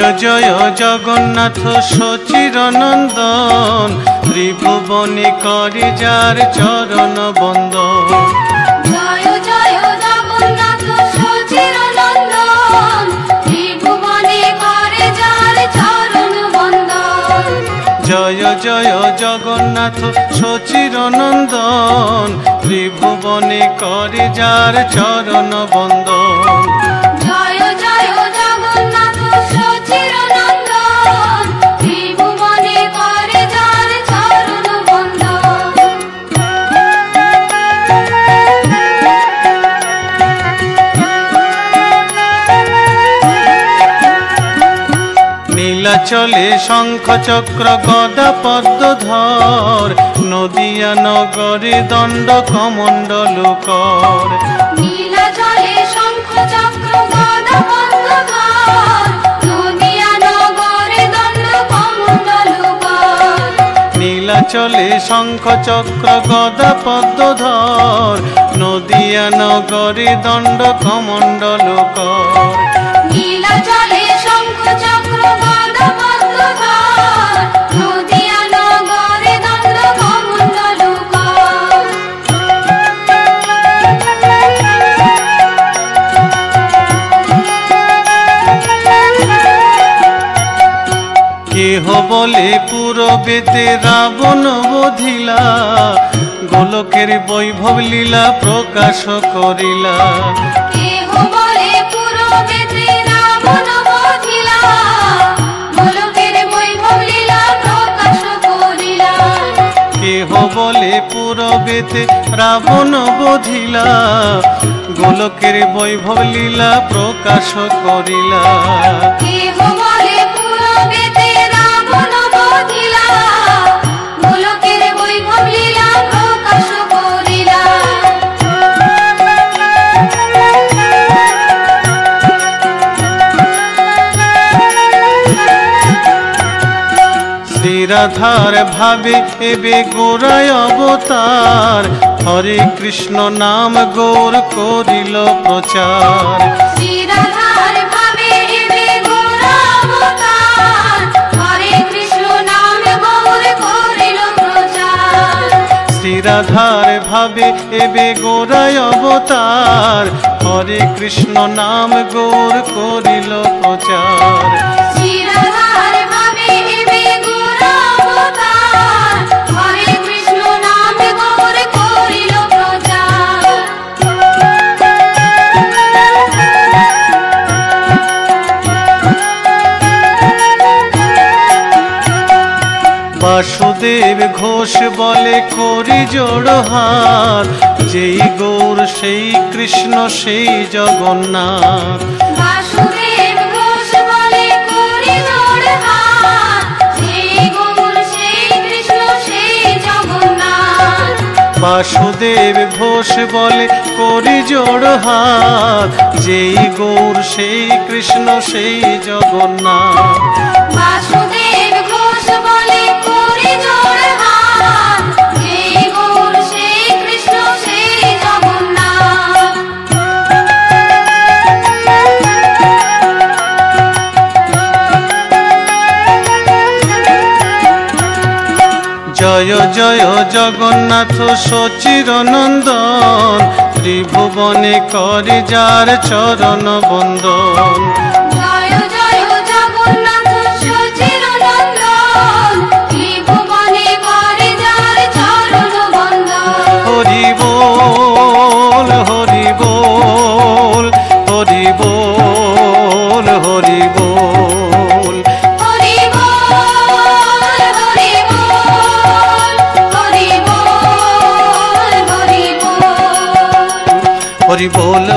জয় জগন্নাথ সচির নন্দন, ত্রিভুবনে করে যার চরণ বন্দন। জয় জয় জগন্নাথ সচির নন্দন, ত্রিভুবনে করে যার চরণ বন্দন। জয় জয় জগন্নাথ সচির নন্দন, ত্রিভুবনে করে যার চরণ বন্দন। জয় জয় জগন্নাথ সচির নন্দন, ত্রিভুবনে করে যার চরণ বন্দন। নীলাচলে শঙ্খ চক্র গদা পদ্মধর, নদিয়া নগরে দণ্ড কমণ্ডল কর। নীলাচলে শঙ্খ চক্র গদা পদ্মধর, নদিয়া নগরে দণ্ড কমণ্ডল কর। নীলাচলে শঙ্খ চক্র গদা পদ্মধর, নদিয়া নগরে দণ্ড কমণ্ডল কর। নীলাচলে শঙ্খ চক্র গদা পদ্মধর, নদিয়া নগরে দণ্ড কমণ্ডল কর। কেহ বলে পূরবেতে রাবণ বধিলা, গোলকের বৈভব লীলা প্রকাশ করিলা। কেহ বলে পূরবেতে রাবণ বধিলা, গোলকের বৈভব লীলা প্রকাশ করিলা। কেহ বলে পূরবেতে রাবণ বধিলা, গোলকের বৈভব লীলা প্রকাশ করিলা। কেহ বলে পূরবেতে রাবণ বধিলা, গোলকের বৈভব লীলা প্রকাশ করিলা। শ্রীরাধার ভাবে এবে গোরায় অবতার, হরে কৃষ্ণ নাম গৌর করিল প্রচার। শ্রীরাধার ভাবে এবে গোরা অবতার, হরে কৃষ্ণ নাম গৌর করিল প্রচার। শ্রীরাধার ভাবে এবে গোরায় অবতার, হরে কৃষ্ণ নাম গৌর করিল প্রচার। শ্রীরাধার ভাবে এবে গোরা অবতার, হরে কৃষ্ণ নাম গৌর করিল প্রচার। বাসুদেব ঘোষ বলে করি জোড় হাত, যেই গৌর সেই কৃষ্ণ সেই জগন্নাথ। বাসুদেব ঘোষ বলে করি জোড় হাত, সেই গৌর সেই কৃষ্ণ সেই জগন্নাথ। বাসুদেব ঘোষ বলে করি জোড় হাত, যেই গৌর সেই কৃষ্ণ সেই জগন্নাথ। বাসুদেব ঘোষ বলে করি জোড় হাত, সেই গৌর সেই কৃষ্ণ সেই জগন্নাথ। জয় জয় জগন্নাথ সচির নন্দন, ত্রিভুবনে করে যার চরণ বন্দন। জয় জয় জগন্নাথ সচির নন্দন, ত্রিভুবনে করে যার চরণ বন্দন। হরি বল হরি বল, হরি বল হরি বল। হরি বল হরি বল, হরি বল হরি বল। হরি বল।